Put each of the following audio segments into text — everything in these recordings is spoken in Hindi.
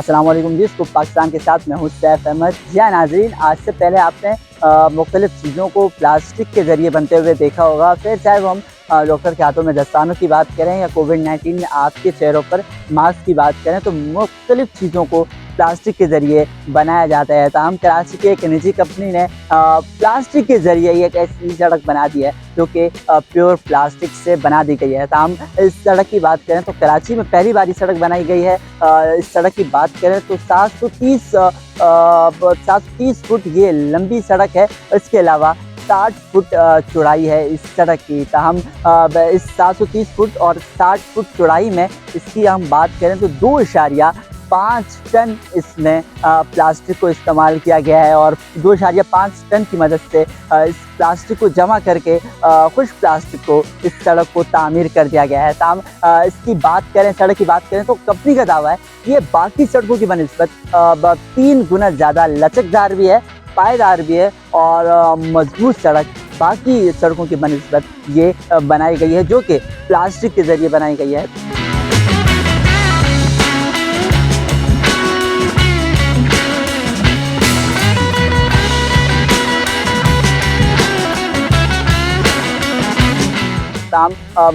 अस्सलाम वालेकुम जी, स्कूप पाकिस्तान के साथ मैं हूँ सैफ अहमद। जी हाँ नाज़रीन, आज से पहले आपने मुख्तलिफ़ चीज़ों को प्लास्टिक के ज़रिए बनते हुए देखा होगा। फिर चाहे वो हम डॉक्टर के हाथों में दस्तानों की बात करें या कोविड-19 में आपके चेहरों पर मास्क की बात करें, तो मुख्तलिफ़ चीज़ों को प्लास्टिक के ज़रिए बनाया जाता है। ताहम कराची की एक निजी कंपनी ने प्लास्टिक के ज़रिए एक ऐसी सड़क बना दी है जो कि प्योर प्लास्टिक से बना दी गई है। ताहम इस सड़क की बात करें तो कराची में पहली बार ये सड़क बनाई गई है। इस सड़क की बात करें तो 730 फुट ये लंबी सड़क है। इसके अलावा 60 फुट चौड़ाई है इस सड़क की। ताहम इस 730 फुट और 60 फुट चौड़ाई में इसकी हम बात करें तो 2.5 टन इसमें प्लास्टिक को इस्तेमाल किया गया है और 2.5 टन की मदद से इस प्लास्टिक को जमा करके खुश्क प्लास्टिक को इस सड़क को तामीर कर दिया गया है। ताम इसकी बात करें, सड़क की बात करें तो कंपनी का दावा है ये बाकी सड़कों की बनिस्बत 3 गुना ज़्यादा लचकदार भी है, पायदार भी है और मजबूत सड़क बाकी सड़कों की बनिस्बत ये बनाई गई है जो कि प्लास्टिक के ज़रिए बनाई गई है।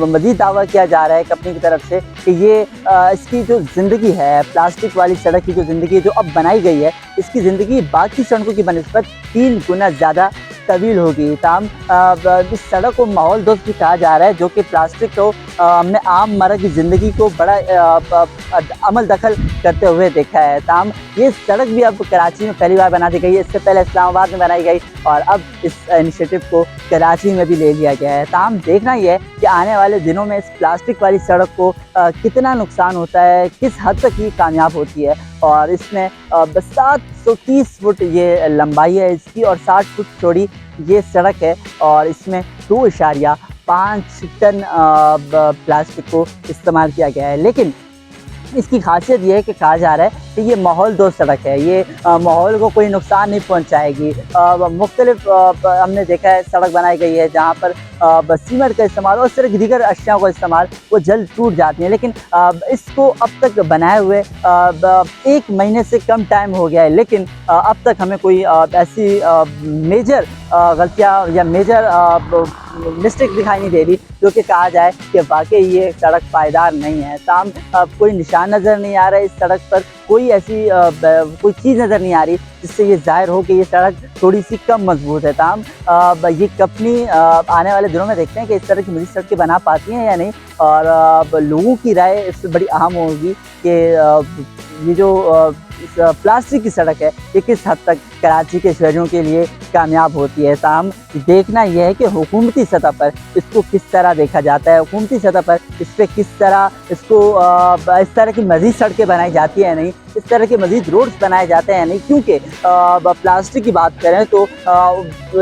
मज़ीद दावा किया जा रहा है कंपनी की तरफ से कि ये इसकी जो ज़िंदगी है, प्लास्टिक वाली सड़क की जो ज़िंदगी जो अब बनाई गई है, इसकी ज़िंदगी बाकी सड़कों की बनिस्बत 3 गुना ज़्यादा तवील होगी। ताम इस सड़क को माहौल दोस्त भी कहा जा रहा है जो कि प्लास्टिक को हमने आम मर्द की ज़िंदगी को बड़ा अमल दखल करते हुए देखा है। ताम ये सड़क भी अब कराची में पहली बार बना दी गई है। इससे पहले इस्लामाबाद में बनाई गई और अब इस इनिशिएटिव को कराची में भी ले लिया गया है। ताम देखना ही है कि आने वाले दिनों में इस प्लास्टिक वाली सड़क को कितना नुकसान होता है, किस हद तक ये कामयाब होती है। और इसमें 730 फुट ये लंबाई है इसकी और 60 फुट चौड़ी ये सड़क है और इसमें 2.5 टन प्लास्टिक को इस्तेमाल किया गया है। लेकिन इसकी खासियत ये है कि कहा जा रहा है कि ये माहौल दोस्त सड़क है, ये माहौल को कोई नुकसान नहीं पहुंचाएगी। मुख्तलिफ हमने देखा है सड़क बनाई गई है जहाँ पर सीमेंट का इस्तेमाल और सिर्फ दीगर अशियाओं का इस्तेमाल वो जल्द टूट जाती हैं। लेकिन इसको अब तक बनाए हुए 1 महीने से कम टाइम हो गया है, लेकिन अब तक हमें कोई ऐसी मेजर गलतियाँ या मेजर मिस्टेक दिखाई नहीं दे रही जो कि कहा जाए कि वाकई ये सड़क पायदार नहीं है। ताम कोई निशान नज़र नहीं आ रहा है इस सड़क पर, कोई ऐसी कोई चीज़ नज़र नहीं आ रही जिससे ये जाहिर हो कि ये सड़क थोड़ी सी कम मजबूत है। ताम ये कंपनी आने वाले दिनों में देखते हैं कि इस तरह की मज़ीद सड़कें बना पाती हैं या नहीं और लोगों की राय इस पर बड़ी अहम होगी कि ये जो प्लास्टिक की सड़क है ये किस हद तक कराची के शहरियों के लिए कामयाब होती है। ताहम देखना यह है कि हुकूमती सतह पर इसको किस तरह देखा जाता है, हुकूमती सतह पर इस पर किस तरह इसको इस तरह की मज़ीद सड़कें बनाई जाती हैं या नहीं, इस तरह के मज़ीद रोड्स बनाए जाते हैं या नहीं। क्योंकि प्लास्टिक की बात करें तो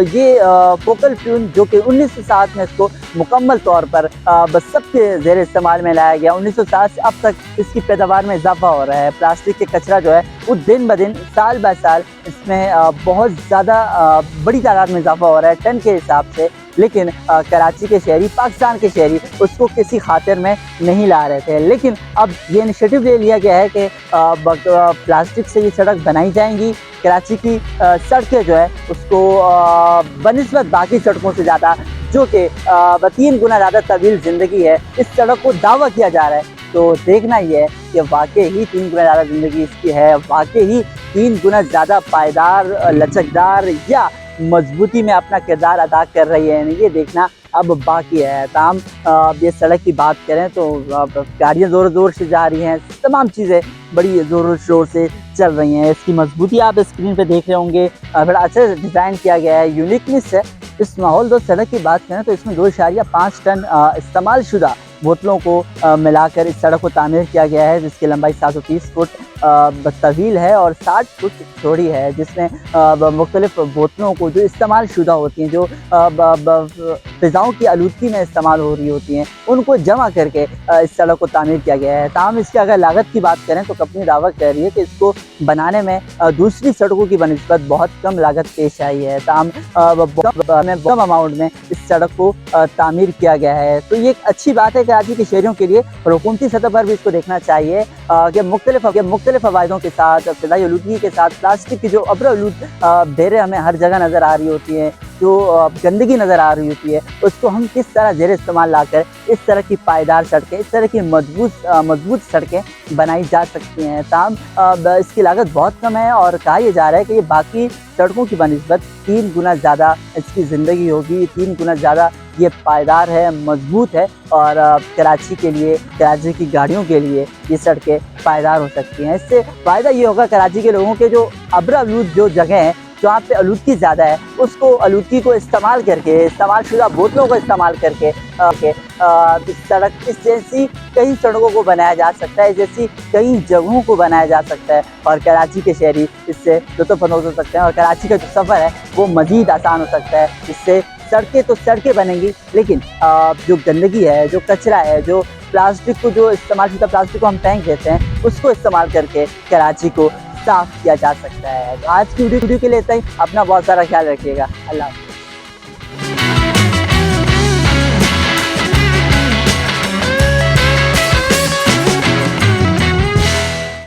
ये फोकल फ्यूल जो कि 1960 में इसको मुकम्मल तौर पर बस सबके ज़ेर इस्तेमाल में लाया गया। 1960 से अब तक इसकी पैदावार में इजाफा हो रहा है। प्लास्टिक के कचरा जो है वो दिन ब दिन साल ब साल इसमें बहुत ज़्यादा बड़ी तादाद में इजाफा हो रहा है टन के हिसाब से। लेकिन कराची के शहरी, पाकिस्तान के शहरी उसको किसी खातिर में नहीं ला रहे थे। लेकिन अब ये इनिशिएटिव ले लिया गया है कि प्लास्टिक से ये सड़क बनाई जाएंगी। कराची की सड़कें जो है उसको बनिस्बत बाकी सड़कों से ज़्यादा जो कि 3 गुना ज़्यादा तवील ज़िंदगी है, इस सड़क को दावा किया जा रहा है। तो देखना ये है कि वाकई ही 3 गुना ज़्यादा ज़िंदगी इसकी है, वाकई ही 3 गुना ज़्यादा पायदार, लचकदार या मजबूती में अपना किरदार अदा कर रही है। ये देखना अब बाकी है। ताम ये सड़क की बात करें तो गाड़ियाँ ज़ोर ज़ोर से जा रही हैं, तमाम चीज़ें बड़ी ज़ोर शोर से चल रही हैं। इसकी मजबूती आप स्क्रीन पे देख रहे होंगे, बड़ा अच्छा डिज़ाइन किया गया है, यूनिकनेस है। इस माहौल दोस्त सड़क की बात करें तो इसमें 2.5 टन इस्तेमाल शुदा बोतलों को मिलाकर इस सड़क को तामीर किया गया है, जिसकी लंबाई 730 फुट तवील है और 60 फुट चौड़ी है, जिसमें मुख्तलिफ बोतलों को जो इस्तेमाल शुदा होती हैं, जो फ़िज़ाओं की आलूदगी में इस्तेमाल हो रही होती हैं, उनको जमा करके इस सड़क को तामीर किया गया है। ताहम इसकी अगर लागत की बात करें तो कंपनी दावा कर रही है कि इसको बनाने में दूसरी सड़कों की बनिस्बत बहुत कम लागत पेश आई है। ताहम कम अमाउंट में इस सड़क को तामीर किया गया है। तो ये एक अच्छी बात है कि कराची के शहरियों के लिए और हुकूमती सतह पर भी इसको देखना चाहिए कि मुख्तलिफ अवायदों के साथ, फ़िज़ाई आलूदगी के साथ प्लास्टिक की जो अब्र-आलूद ढेरें हमें हर जगह नज़र आ रही होती हैं, जो गंदगी नज़र आ रही होती है, उसको हम किस तरह ज़ेर इस्तेमाल लाकर इस तरह की पायदार सड़कें, इस तरह की मजबूत सड़कें बनाई जा सकती हैं। ताहम इसकी लागत बहुत कम है और कहा यह जा रहा है कि ये बाकी सड़कों की बनिस्बत 3 गुना ज़्यादा इसकी ज़िंदगी होगी, 3 गुना ज़्यादा ये पायदार है, मजबूत है और कराची के लिए, कराची की गाड़ियों के लिए ये सड़कें पायदार हो सकती हैं। इससे फ़ायदा ये होगा कराची के लोगों के जो अब्र-आलूद जो जगह हैं, जहाँ पे आलूदगी ज़्यादा है, उसको आलूदगी को इस्तेमाल करके, इस्तेमालशुदा बोतलों को इस्तेमाल करके इस जैसी कई सड़कों को बनाया जा सकता है, जैसी कई जगहों को बनाया जा सकता है और कराची के शहरी इससे लुत्फ़अंदोज़ हो सकते हैं और कराची का जो सफ़र है वो मज़ीद आसान हो सकता है। इससे सड़कें बनेंगी, लेकिन जो गंदगी है, जो कचरा है, जो प्लास्टिक को जो इस्तेमालशुदा प्लास्टिक को हम फेंक देते हैं, उसको इस्तेमाल करके कराची को साफ़ किया जा सकता है। आज की वीडियो के लिए इतना ही। अपना बहुत सारा ख्याल रखिएगा। अल्लाह हाफ़िज़।